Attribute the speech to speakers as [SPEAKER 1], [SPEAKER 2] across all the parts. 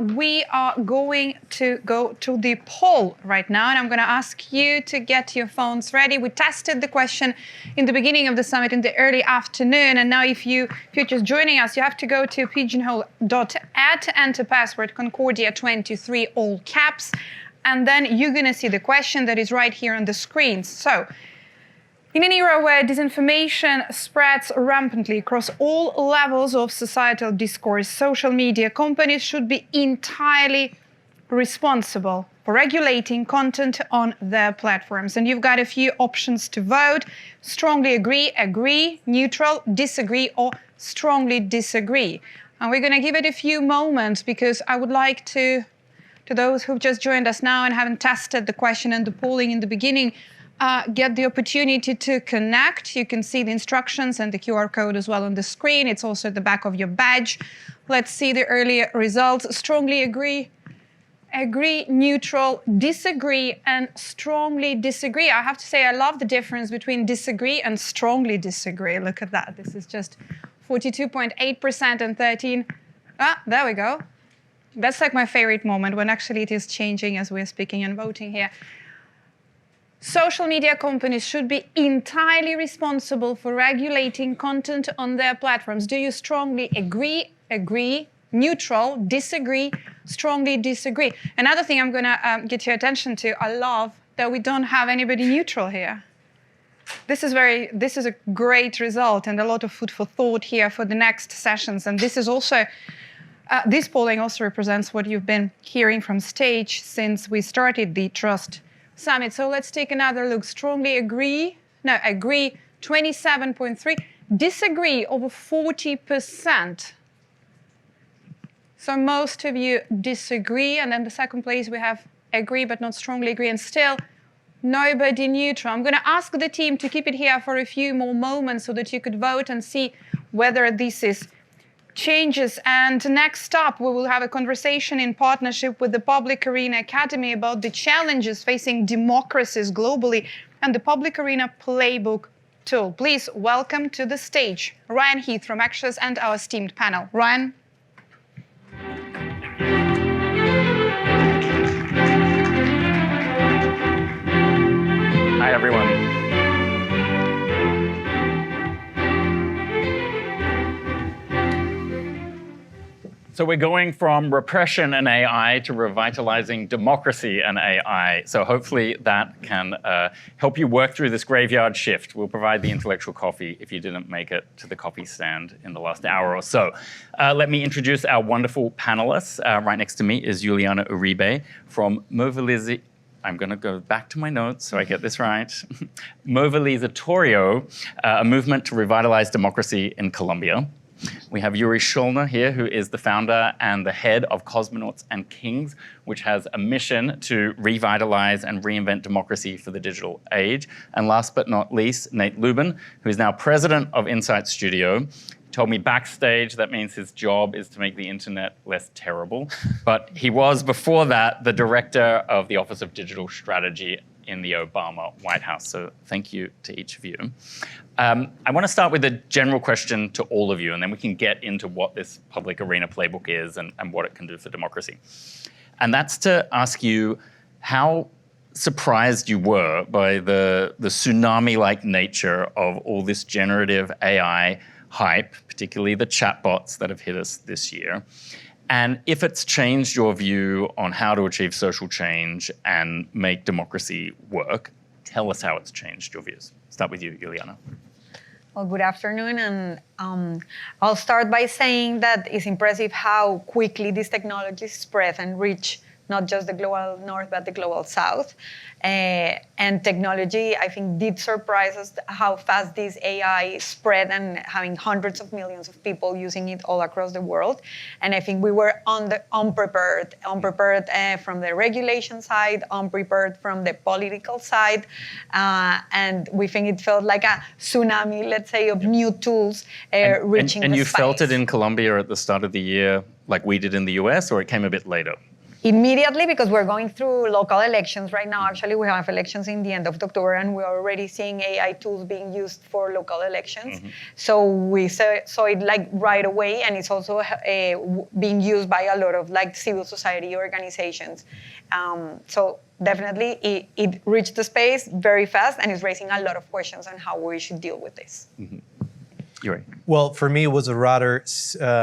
[SPEAKER 1] We are going to go to the poll right now, and I'm going to ask you to get your phones ready. We tested the question in the beginning of the summit in the early afternoon, and now if you're just joining us, you have to go to pigeonhole.at, enter password Concordia23, all caps, and then you're going to see the question that is right here on the screen. So, in an era where disinformation spreads rampantly across all levels of societal discourse, social media companies should be entirely responsible for regulating content on their platforms. And you've got a few options to vote: strongly agree, agree, neutral, disagree, or strongly disagree. And we're going to give it a few moments because I would like to those who've just joined us now and haven't tested the question and the polling in the beginning, get the opportunity to connect. You can see the instructions and the QR code as well on the screen. It's also at the back of your badge. Let's see the early results. Strongly agree, agree, neutral, disagree, and strongly disagree. I have to say I love the difference between disagree and strongly disagree. Look at that. This is just 42.8% and 13. There we go. That's like my favorite moment when actually it is changing as we're speaking and voting here. Social media companies should be entirely responsible for regulating content on their platforms. Do you strongly agree, agree, neutral, disagree, strongly disagree? Another thing I'm going to get your attention to, I love that we don't have anybody neutral here. This is a great result and a lot of food for thought here for the next sessions. And this is also, this polling also represents what you've been hearing from stage since we started the Trust Summit. So let's take another look. Strongly agree, no, agree 27.3, disagree over 40%. So most of you disagree, and then the second place we have agree but not strongly agree, and still nobody neutral. I'm going to ask the team to keep it here for a few more moments so that you could vote and see whether this is changes. And next up, we will have a conversation in partnership with the Public Arena Academy about the challenges facing democracies globally and the Public Arena Playbook tool. Please welcome to the stage Ryan Heath from Axios and our esteemed panel. Ryan.
[SPEAKER 2] Hi, everyone. So we're going from repression and AI to revitalizing democracy and AI. So hopefully that can help you work through this graveyard shift. We'll provide the intellectual coffee if you didn't make it to the coffee stand in the last hour or so. Let me introduce our wonderful panelists. Right next to me is Juliana Uribe from Movilizatorio. I'm going to go back to my notes so I get this right. Movilizatorio, a movement to revitalize democracy in Colombia. We have Juri Schnöller here, who is the founder and the head of Cosmonauts and Kings, which has a mission to revitalize and reinvent democracy for the digital age. And last but not least, Nathaniel Lubin, who is now president of Insight Studio. He told me backstage that means his job is to make the internet less terrible. But he was, before that, the director of the Office of Digital Strategy in the Obama White House. So thank you to each of you. I want to start with a general question to all of you, and then we can get into what this Public Arena Playbook is and what it can do for democracy. And that's to ask you how surprised you were by the tsunami-like nature of all this generative AI hype, particularly the chatbots that have hit us this year. And if it's changed your view on how to achieve social change and make democracy work, tell us how it's changed your views. Start with you, Juliana.
[SPEAKER 3] Well, good afternoon. And I'll start by saying that it's impressive how quickly these technologies spread and reach not just the global north, but the global south. And technology, I think, did surprise us how fast this AI spread and having hundreds of millions of people using it all across the world. And I think we were unprepared from the regulation side, unprepared from the political side. And we think it felt like a tsunami, let's say, of new tools reaching the
[SPEAKER 2] And you
[SPEAKER 3] space.
[SPEAKER 2] felt it in Colombia at the start of the year like we did in the US, or it came a bit later?
[SPEAKER 3] immediately, because we're going through local elections right now. Actually, we have elections in the end of October, and we're already seeing AI tools being used for local elections. So we saw it like right away, and it's also being used by a lot of like civil society organizations. So definitely, it reached the space very fast, and it's raising a lot of questions on how we should deal with this.
[SPEAKER 2] Juri.
[SPEAKER 4] Well, for me, it was a rather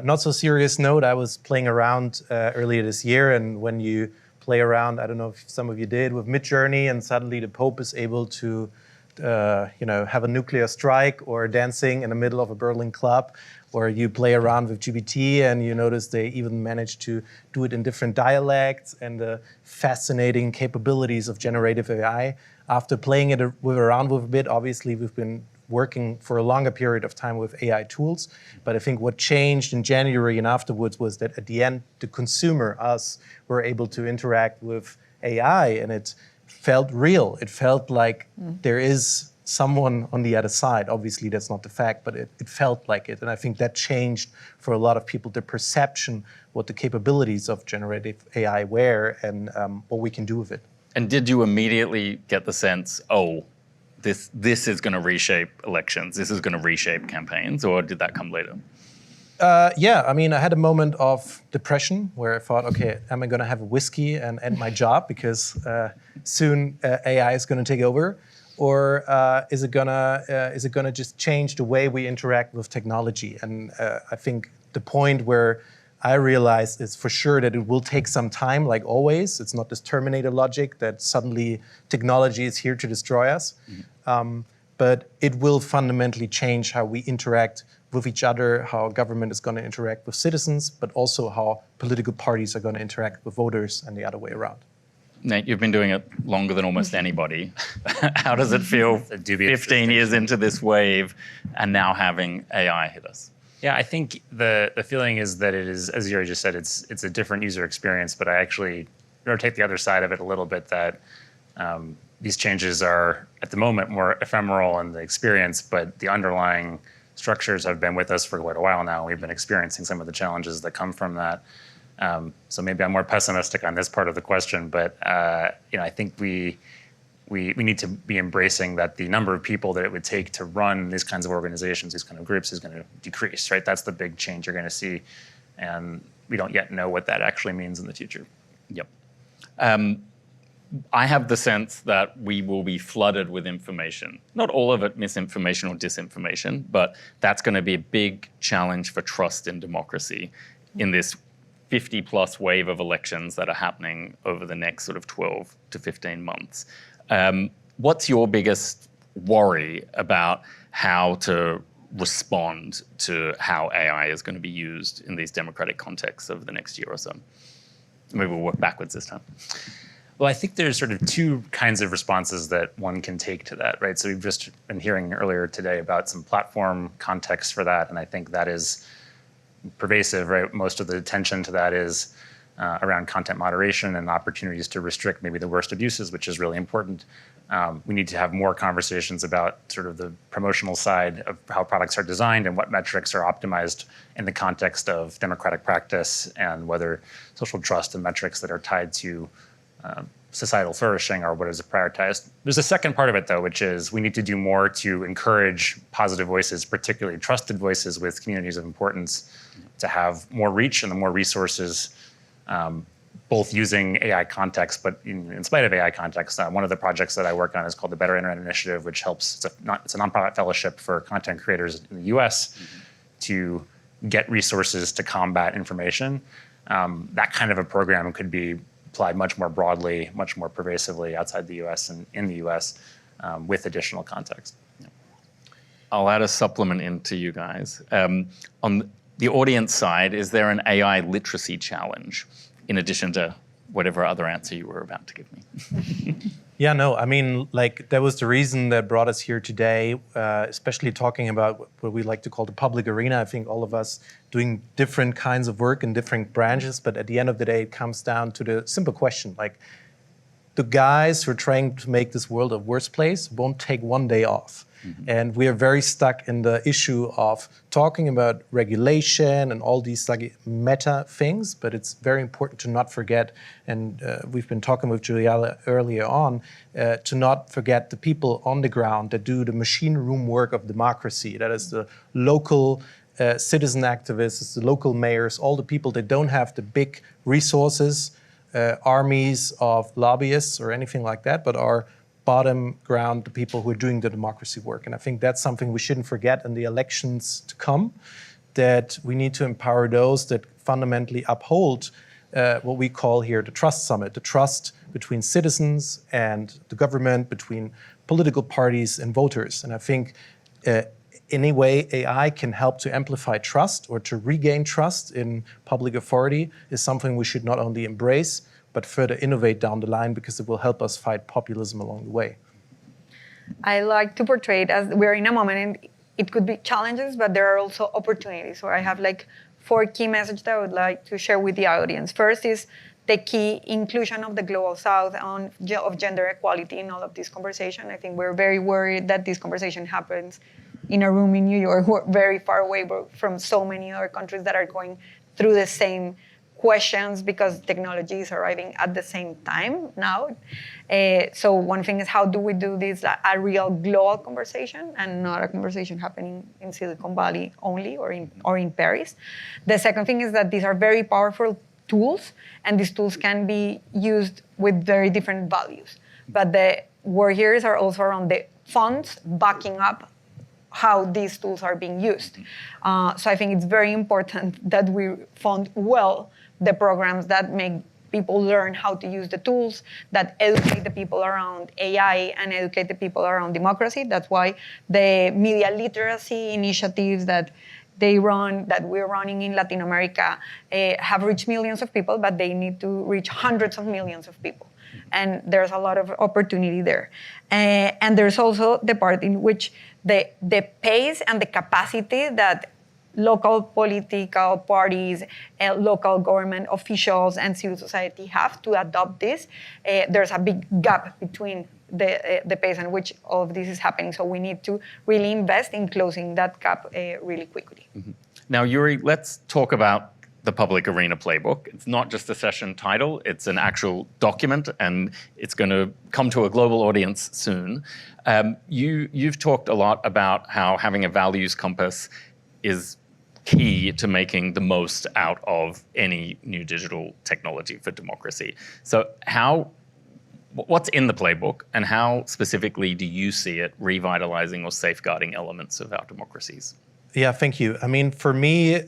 [SPEAKER 4] not so serious note. I was playing around earlier this year, and when you play around, I don't know if some of you did, with Midjourney, and suddenly the Pope is able to, have a nuclear strike, or dancing in the middle of a Berlin club, or you play around with GPT and you notice they even managed to do it in different dialects, and the fascinating capabilities of generative AI. After playing it around with a bit, obviously we've been working for a longer period of time with AI tools. But I think what changed in January and afterwards was that at the end, the consumer, us, were able to interact with AI, and it felt real. It felt like there is someone on the other side. Obviously, that's not the fact, but it felt like it. And I think that changed for a lot of people the perception, what the capabilities of generative AI were, and what we can do with it.
[SPEAKER 2] And did you immediately get the sense, this is going to reshape elections, this is going to reshape campaigns, or did that come later?
[SPEAKER 4] Yeah, I mean, I had a moment of depression where I thought, okay, am I going to have a whiskey and end my job because soon AI is going to take over, or is it gonna just change the way we interact with technology? And I think the point where I realized is for sure that it will take some time, like always. It's not this Terminator logic that suddenly technology is here to destroy us. But it will fundamentally change how we interact with each other, how government is going to interact with citizens, but also how political parties are going to interact with voters and the other way around.
[SPEAKER 2] Nate, you've been doing it longer than almost anybody. How does it feel 15 years into this wave and now having AI hit us?
[SPEAKER 5] Yeah, I think the feeling is that it is, as Juri just said, it's a different user experience, but I actually take the other side of it a little bit, that these changes are, at the moment, more ephemeral in the experience, but the underlying structures have been with us for quite a while now. We've been experiencing some of the challenges that come from that. So maybe I'm more pessimistic on this part of the question, but I think we need to be embracing that the number of people that it would take to run these kinds of organizations, these kind of groups, is going to decrease, right? That's the big change you're going to see, and we don't yet know what that actually means in the future.
[SPEAKER 2] Yep. I have the sense that we will be flooded with information. Not all of it misinformation or disinformation, but that's going to be a big challenge for trust in democracy in this 50-plus wave of elections that are happening over the next sort of 12 to 15 months. What's your biggest worry about how to respond to how AI is going to be used in these democratic contexts over the next year or so? Maybe we'll work backwards this time.
[SPEAKER 5] Well, I think there's sort of two kinds of responses that one can take to that, right? So we've just been hearing earlier today about some platform context for that, and I think that is pervasive, right? Most of the attention to that is around content moderation and opportunities to restrict maybe the worst abuses, which is really important. We need to have more conversations about sort of the promotional side of how products are designed and what metrics are optimized in the context of democratic practice, and whether social trust and metrics that are tied to societal flourishing are what is prioritized. There's a second part of it, though, which is we need to do more to encourage positive voices, particularly trusted voices with communities of importance, to have more reach and the more resources, both using AI context, but in spite of AI context. One of the projects that I work on is called the Better Internet Initiative, which helps, it's a nonprofit fellowship for content creators in the US to get resources to combat information. That kind of a program could be applied much more broadly, much more pervasively outside the US and in the US with additional context.
[SPEAKER 2] I'll add a supplement into you guys. On the audience side, is there an AI literacy challenge in addition to whatever other answer you were about to give me?
[SPEAKER 4] Yeah, no, I mean, like, that was the reason that brought us here today, especially talking about what we like to call the public arena. I think all of us doing different kinds of work in different branches, but at the end of the day, it comes down to the simple question, like, the guys who are trying to make this world a worse place won't take one day off. And we are very stuck in the issue of talking about regulation and all these like meta things, but it's very important to not forget, and we've been talking with Juliana earlier on, to not forget the people on the ground that do the machine room work of democracy. That is the local citizen activists, the local mayors, all the people that don't have the big resources, armies of lobbyists or anything like that, but are bottom ground, the people who are doing the democracy work. And I think that's something we shouldn't forget in the elections to come, that we need to empower those that fundamentally uphold what we call here the trust summit, the trust between citizens and the government, between political parties and voters. And I think in a way AI can help to amplify trust or to regain trust in public authority is something we should not only embrace, but further innovate down the line, because it will help us fight populism along the way.
[SPEAKER 3] I like to portray it as we're in a moment, and it could be challenges, but there are also opportunities. So I have like 4 key messages that I would like to share with the audience. First is the key inclusion of the Global South of gender equality in all of this conversation. I think we're very worried that this conversation happens in a room in New York, we're very far away from so many other countries that are going through the same questions because technology is arriving at the same time now. So one thing is, how do we do this a real global conversation and not a conversation happening in Silicon Valley only or in Paris? The second thing is that these are very powerful tools, and these tools can be used with very different values. But the word here is also around the funds backing up how these tools are being used. So I think it's very important that we fund well the programs that make people learn how to use the tools, that educate the people around AI and educate the people around democracy. That's why the media literacy initiatives that we're running in Latin America have reached millions of people, but they need to reach hundreds of millions of people. And there's a lot of opportunity there. And there's also the part in which the pace and the capacity that local political parties, local government officials, and civil society have to adopt this, there's a big gap between the pace in which all of this is happening. So we need to really invest in closing that gap really quickly.
[SPEAKER 2] Mm-hmm. Now, Juri, let's talk about the Public Arena Playbook. It's not just a session title, it's an actual document, and it's going to come to a global audience soon. You've talked a lot about how having a values compass is key to making the most out of any new digital technology for democracy. So what's in the playbook, and how specifically do you see it revitalizing or safeguarding elements of our democracies?
[SPEAKER 4] Yeah, thank you. I mean, for me,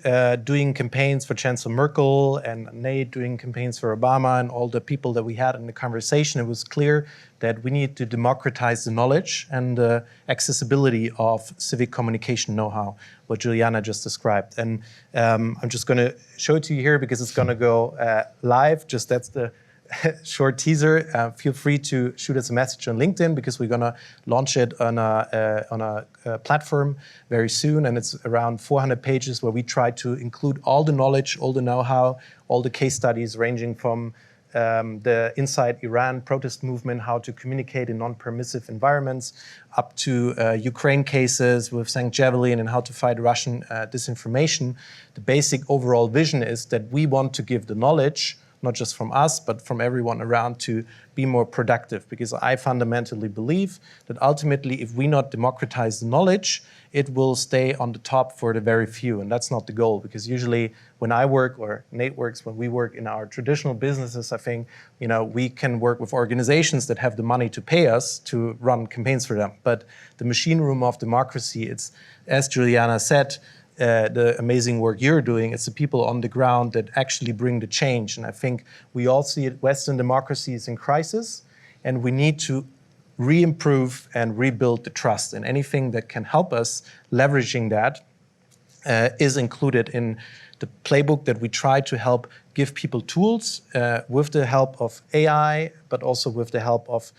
[SPEAKER 4] doing campaigns for Chancellor Merkel and Nate doing campaigns for Obama and all the people that we had in the conversation, it was clear that we need to democratize the knowledge and the accessibility of civic communication know-how, what Juliana just described. And I'm just going to show it to you here because it's going to go live. Just that's the short teaser. Feel free to shoot us a message on LinkedIn because we're going to launch it on a platform very soon, and it's around 400 pages where we try to include all the knowledge, all the know-how, all the case studies ranging from the Inside Iran protest movement, how to communicate in non-permissive environments, up to Ukraine cases with St. Javelin and how to fight Russian disinformation. The basic overall vision is that we want to give the knowledge, not just from us, but from everyone around, to be more productive. Because I fundamentally believe that ultimately, if we not democratize the knowledge, it will stay on the top for the very few. And that's not the goal. Because usually when I work, or Nate works, when we work in our traditional businesses, I think, we can work with organizations that have the money to pay us to run campaigns for them. But the machine room of democracy, it's, as Juliana said, the amazing work you're doing, it's the people on the ground that actually bring the change. And I think we all see it, Western democracy is in crisis, and we need to re-improve and rebuild the trust. And anything that can help us leveraging that is included in the playbook that we try to help give people tools with the help of AI, but also with the help of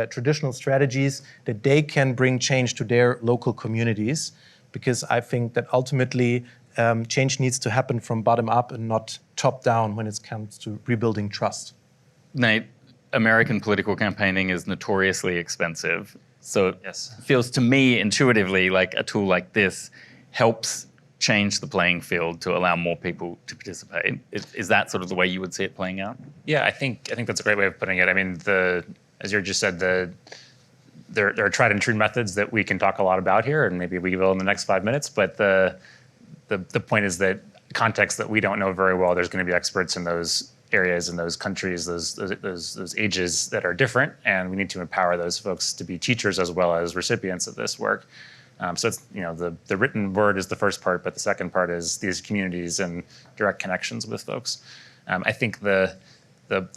[SPEAKER 4] traditional strategies that they can bring change to their local communities. Because I think that ultimately change needs to happen from bottom up and not top down when it comes to rebuilding trust.
[SPEAKER 2] Nate, American political campaigning is notoriously expensive. So
[SPEAKER 5] Yes.
[SPEAKER 2] it feels to me intuitively like a tool like this helps change the playing field to allow more people to participate. Is that sort of the way you would see it playing out?
[SPEAKER 5] Yeah, I think that's a great way of putting it. I mean, as you just said, there are tried and true methods that we can talk a lot about here, and maybe we will in the next 5 minutes. But the point is that context that we don't know very well, there's going to be experts in those areas, in those countries, those ages that are different, and we need to empower those folks to be teachers as well as recipients of this work. So it's, the written word is the first part, but the second part is these communities and direct connections with folks. I think the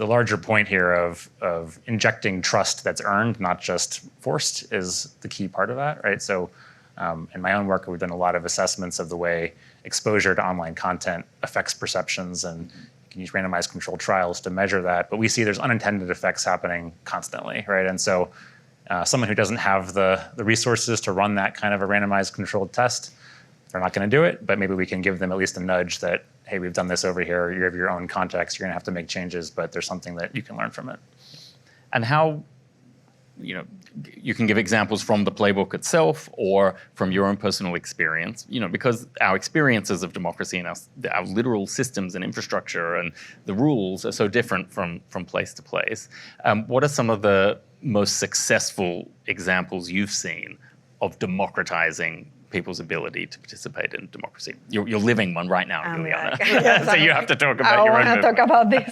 [SPEAKER 5] larger point here of injecting trust that's earned, not just forced, is the key part of that, right? So in my own work, we've done a lot of assessments of the way exposure to online content affects perceptions, and you can use randomized controlled trials to measure that. But we see there's unintended effects happening constantly, right? And so someone who doesn't have the resources to run that kind of a randomized controlled test, they're not going to do it, but maybe we can give them at least a nudge that, hey, we've done this over here, you have your own context, you're going to have to make changes, but there's something that you can learn from it.
[SPEAKER 2] And how, you can give examples from the playbook itself or from your own personal experience, because our experiences of democracy and our literal systems and infrastructure and the rules are so different from place to place. What are some of the most successful examples you've seen of democratizing people's ability to participate in democracy? You're living one right now, Juliana.
[SPEAKER 3] Yes,
[SPEAKER 2] so you have to talk about your own
[SPEAKER 3] I want to
[SPEAKER 2] movement.
[SPEAKER 3] talk about this.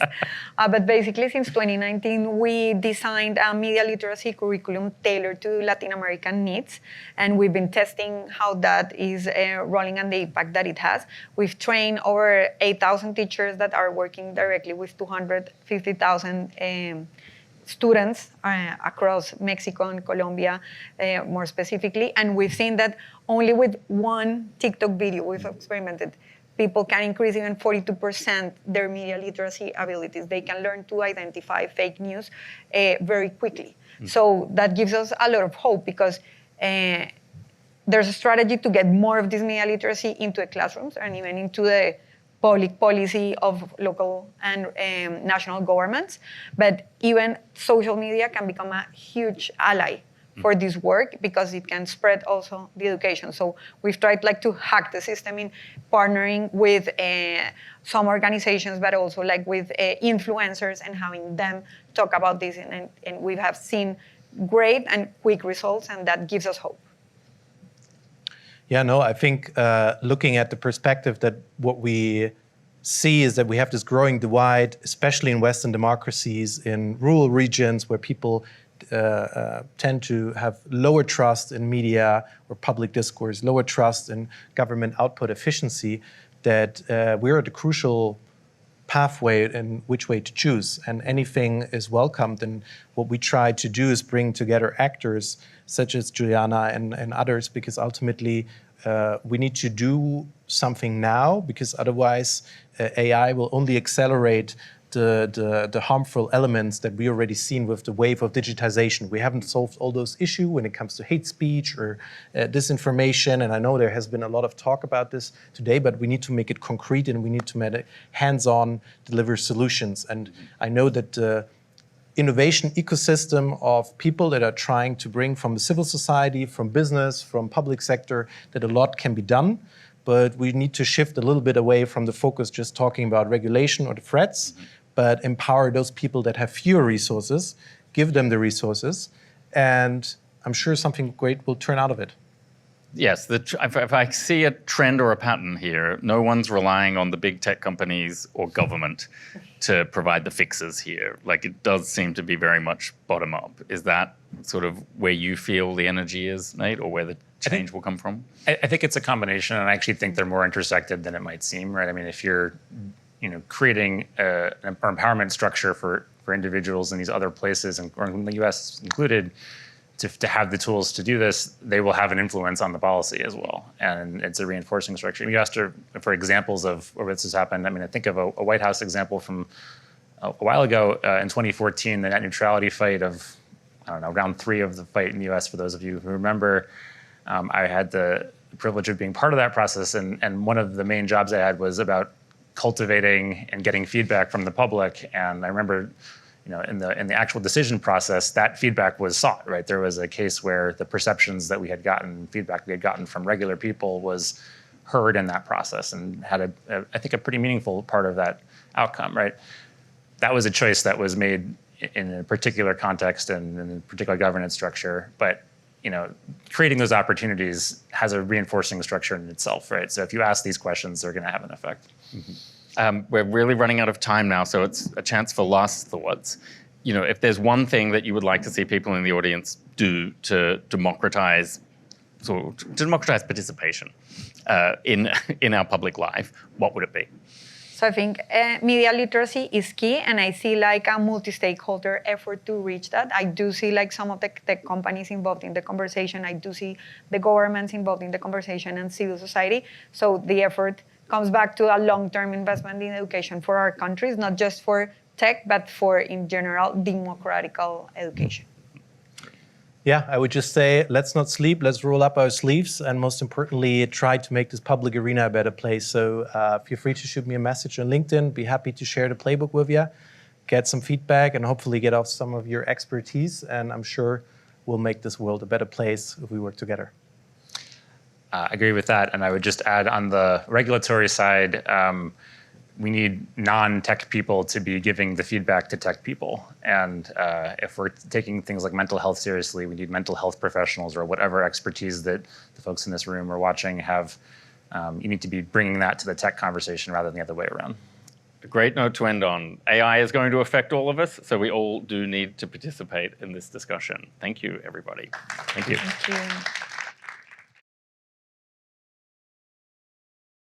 [SPEAKER 3] But basically, since 2019, we designed a media literacy curriculum tailored to Latin American needs. And we've been testing how that is rolling and the impact that it has. We've trained over 8,000 teachers that are working directly with 250,000 students across Mexico and Colombia, more specifically. And we've seen that only with one TikTok video we've experimented, people can increase even 42% their media literacy abilities. They can learn to identify fake news very quickly. So that gives us a lot of hope, because there's a strategy to get more of this media literacy into the classrooms and even into the public policy of local and national governments. But even social media can become a huge ally for this work, because it can spread also the education. So we've tried to hack the system in partnering with some organizations, but also with influencers and having them talk about this. And we have seen great and quick results, and that gives us hope.
[SPEAKER 4] Yeah, no, I think looking at the perspective that what we see is that we have this growing divide, especially in Western democracies, in rural regions where people tend to have lower trust in media or public discourse, lower trust in government output efficiency, that we're at a crucial pathway in which way to choose, and anything is welcomed. And what we try to do is bring together actors such as Juliana and others, because ultimately we need to do something now, because otherwise AI will only accelerate the harmful elements that we already seen with the wave of digitization. We haven't solved all those issues when it comes to hate speech or disinformation. And I know there has been a lot of talk about this today, but we need to make it concrete, and we need to make it hands-on, deliver solutions. And I know that the innovation ecosystem of people that are trying to bring from the civil society, from business, from public sector, that a lot can be done. But we need to shift a little bit away from the focus just talking about regulation or the threats, but empower those people that have fewer resources, give them the resources, and I'm sure something great will turn out of it.
[SPEAKER 2] Yes, if I see a trend or a pattern here, no one's relying on the big tech companies or government to provide the fixes here. It does seem to be very much bottom up. Is that sort of where you feel the energy is, Nate, or where the change will come from?
[SPEAKER 5] I think it's a combination, and I actually think they're more intersected than it might seem, right? I mean, if you're creating an empowerment structure for individuals in these other places, or in the US included, to have the tools to do this, they will have an influence on the policy as well. And it's a reinforcing structure. You asked for examples of where this has happened. I mean, I think of a White House example from a while ago in 2014, the net neutrality fight of, round 3 of the fight in the US, for those of you who remember. I had the privilege of being part of that process, and one of the main jobs I had was about cultivating and getting feedback from the public. And I remember in the actual decision process, that feedback was sought, right? There was a case where the perceptions that we had gotten, feedback we had gotten from regular people was heard in that process and had I think a pretty meaningful part of that outcome, right? That was a choice that was made in a particular context and in a particular governance structure, but creating those opportunities has a reinforcing structure in itself, right? So if you ask these questions, they're going to have an effect.
[SPEAKER 2] We're really running out of time now, so it's a chance for last thoughts. If there's one thing that you would like to see people in the audience do to democratize participation in our public life, what would it be?
[SPEAKER 3] So I think media literacy is key, and I see like a multi-stakeholder effort to reach that. I do see like some of the tech companies involved in the conversation. I do see the governments involved in the conversation and civil society. So the effort comes back to a long-term investment in education for our countries, not just for tech, but for, in general, democratical education.
[SPEAKER 4] Yeah, I would just say, let's not sleep, let's roll up our sleeves, and most importantly, try to make this public arena a better place. So feel free to shoot me a message on LinkedIn. Be happy to share the playbook with you, get some feedback, and hopefully get off some of your expertise. And I'm sure we'll make this world a better place if we work together.
[SPEAKER 5] I agree with that, and I would just add on the regulatory side, we need non-tech people to be giving the feedback to tech people. And if we're taking things like mental health seriously, we need mental health professionals or whatever expertise that the folks in this room or watching have. You need to be bringing that to the tech conversation rather than the other way around.
[SPEAKER 2] A great note to end on. AI is going to affect all of us, so we all do need to participate in this discussion. Thank you, everybody. Thank you.
[SPEAKER 3] Thank you.